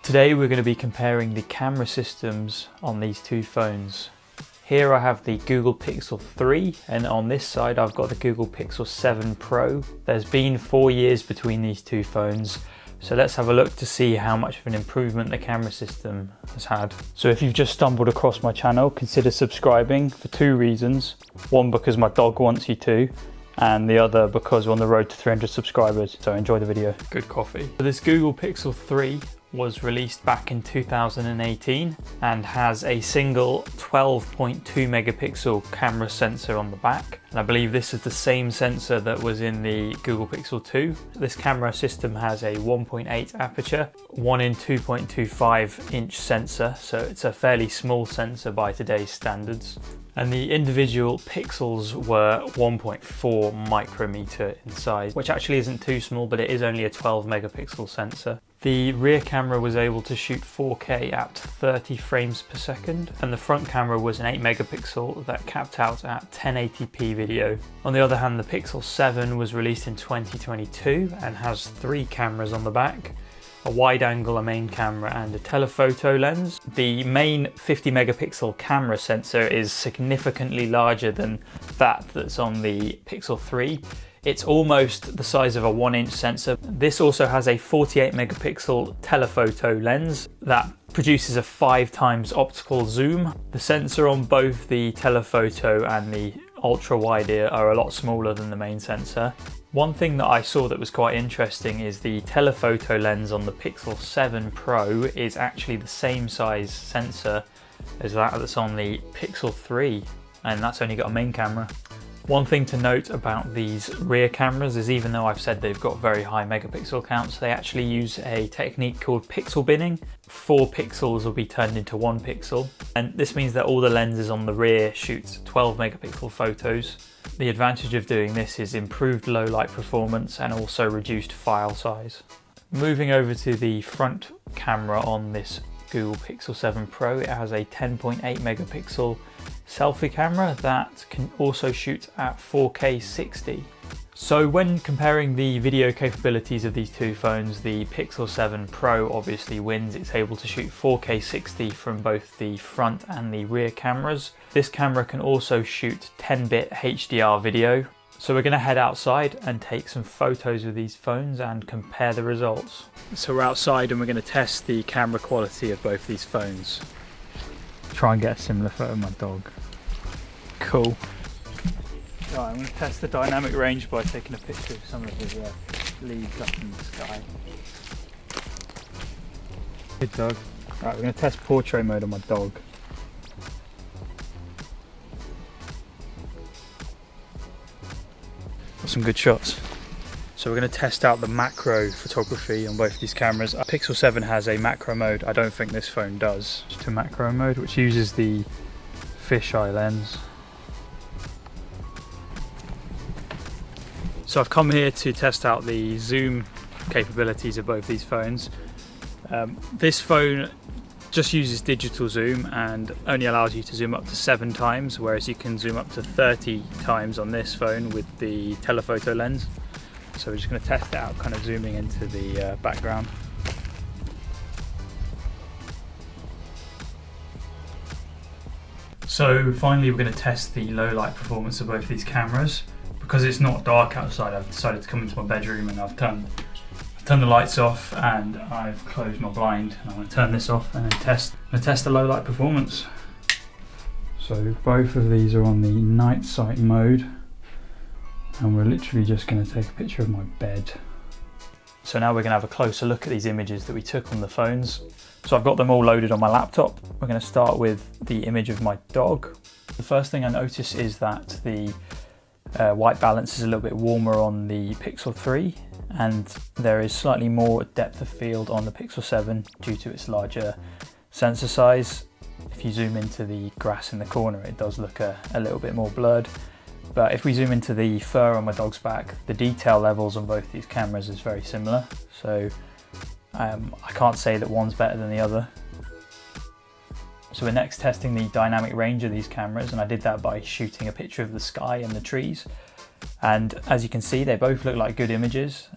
Today we're going to be comparing the camera systems on these two phones. Here I have the Google Pixel 3 and on this side I've got the Google Pixel 7 Pro. There's been 4 years between these two phones, so let's have a look to see how much of an improvement the camera system has had. So if you've just stumbled across my channel, consider subscribing for 2 reasons. One, because my dog wants you to, and the other because we're on the road to 300 subscribers, so enjoy the video. Good coffee. So this Google Pixel 3 was released back in 2018 and has a single 12.2 megapixel camera sensor on the back, and I believe this is the same sensor that was in the Google Pixel 2. This camera system has a 1.8 aperture, 1 in 2.25 inch sensor, so it's a fairly small sensor by today's standards. And the individual pixels were 1.4 micrometer in size, which actually isn't too small, but it is only a 12 megapixel sensor. The rear camera was able to shoot 4K at 30 frames per second, and the front camera was an 8 megapixel that capped out at 1080p video. On the other hand, the Pixel 7 was released in 2022 and has 3 cameras on the back: a wide angle, a main camera and a telephoto lens. The main 50 megapixel camera sensor is significantly larger than that's on the Pixel 3. It's almost the size of a 1-inch sensor. This also has a 48 megapixel telephoto lens that produces a 5 times optical zoom. The sensor on both the telephoto and the ultra wide are a lot smaller than the main sensor. One thing that I saw that was quite interesting is the telephoto lens on the Pixel 7 Pro is actually the same size sensor as that's on the Pixel 3, and that's only got a main camera. One thing to note about these rear cameras is, even though I've said they've got very high megapixel counts, they actually use a technique called pixel binning. 4 pixels will be turned into 1 pixel, and this means that all the lenses on the rear shoot 12 megapixel photos. The advantage of doing this is improved low light performance and also reduced file size. Moving over to the front camera on this Google Pixel 7 Pro, it has a 10.8 megapixel selfie camera that can also shoot at 4K 60. So when comparing the video capabilities of these two phones, the Pixel 7 Pro obviously wins. It's able to shoot 4K 60 from both the front and the rear cameras. This camera can also shoot 10-bit HDR video. So we're going to head outside and take some photos with these phones and compare the results. So we're outside and we're going to test the camera quality of both these phones. Try and get a similar photo of my dog. Cool. Right, I'm going to test the dynamic range by taking a picture of some of his leaves up in the sky. Good dog. Right, we're going to test portrait mode on my dog. Got some good shots. So we're going to test out the macro photography on both these cameras. Pixel 7 has a macro mode. I don't think this phone does. Just a macro mode, which uses the fisheye lens. So I've come here to test out the zoom capabilities of both these phones. This phone just uses digital zoom and only allows you to zoom up to 7 times, whereas you can zoom up to 30 times on this phone with the telephoto lens. So we're just going to test it out, kind of zooming into the background. So finally we're going to test the low light performance of both these cameras. Because it's not dark outside, I've decided to come into my bedroom and I've turned the lights off and I've closed my blind, and I'm going to turn this off and then test the low light performance. So both of these are on the night sight mode, and we're literally just going to take a picture of my bed. So now we're going to have a closer look at these images that we took on the phones. So I've got them all loaded on my laptop. We're going to start with the image of my dog. The first thing I notice is that the white balance is a little bit warmer on the Pixel 3, and there is slightly more depth of field on the Pixel 7 due to its larger sensor size. If you zoom into the grass in the corner, it does look a little bit more blurred. But if we zoom into the fur on my dog's back, the detail levels on both these cameras is very similar. So I can't say that one's better than the other. So we're next testing the dynamic range of these cameras, and I did that by shooting a picture of the sky and the trees. And as you can see, they both look like good images.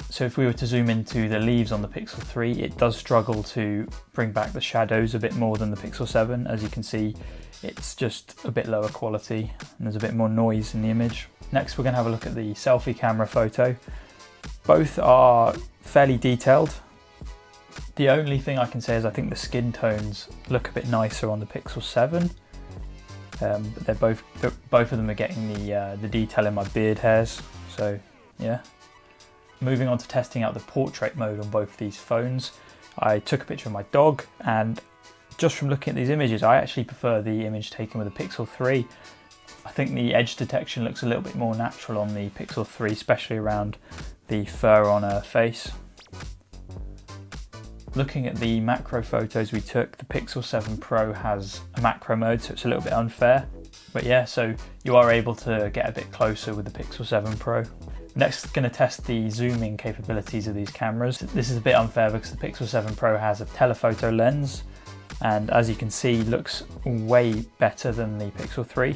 So if we were to zoom into the leaves on the Pixel 3, it does struggle to bring back the shadows a bit more than the Pixel 7. As you can see, it's just a bit lower quality and there's a bit more noise in the image. Next, we're going to have a look at the selfie camera photo. Both are fairly detailed. The only thing I can say is I think the skin tones look a bit nicer on the Pixel 7. But both of them are getting the detail in my beard hairs, so yeah. Moving on to testing out the portrait mode on both of these phones, I took a picture of my dog, and just from looking at these images, I actually prefer the image taken with the Pixel 3. I think the edge detection looks a little bit more natural on the Pixel 3, especially around the fur on her face. Looking at the macro photos we took, the Pixel 7 Pro has a macro mode, so it's a little bit unfair. But yeah, so you are able to get a bit closer with the Pixel 7 Pro. Next, going to test the zooming capabilities of these cameras. This is a bit unfair because the Pixel 7 Pro has a telephoto lens, and as you can see, looks way better than the Pixel 3.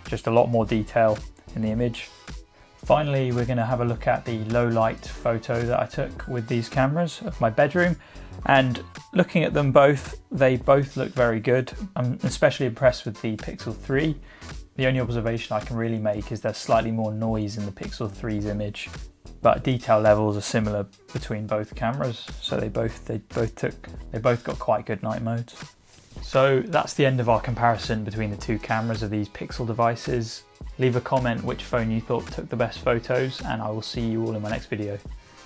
Just a lot more detail in the image. Finally, we're going to have a look at the low light photo that I took with these cameras of my bedroom, and looking at them both, they both look very good. I'm especially impressed with the Pixel 3. The only observation I can really make is there's slightly more noise in the Pixel 3's image, but detail levels are similar between both cameras, so they both got quite good night modes. So that's the end of our comparison between the two cameras of these Pixel devices. Leave a comment which phone you thought took the best photos, and I will see you all in my next video.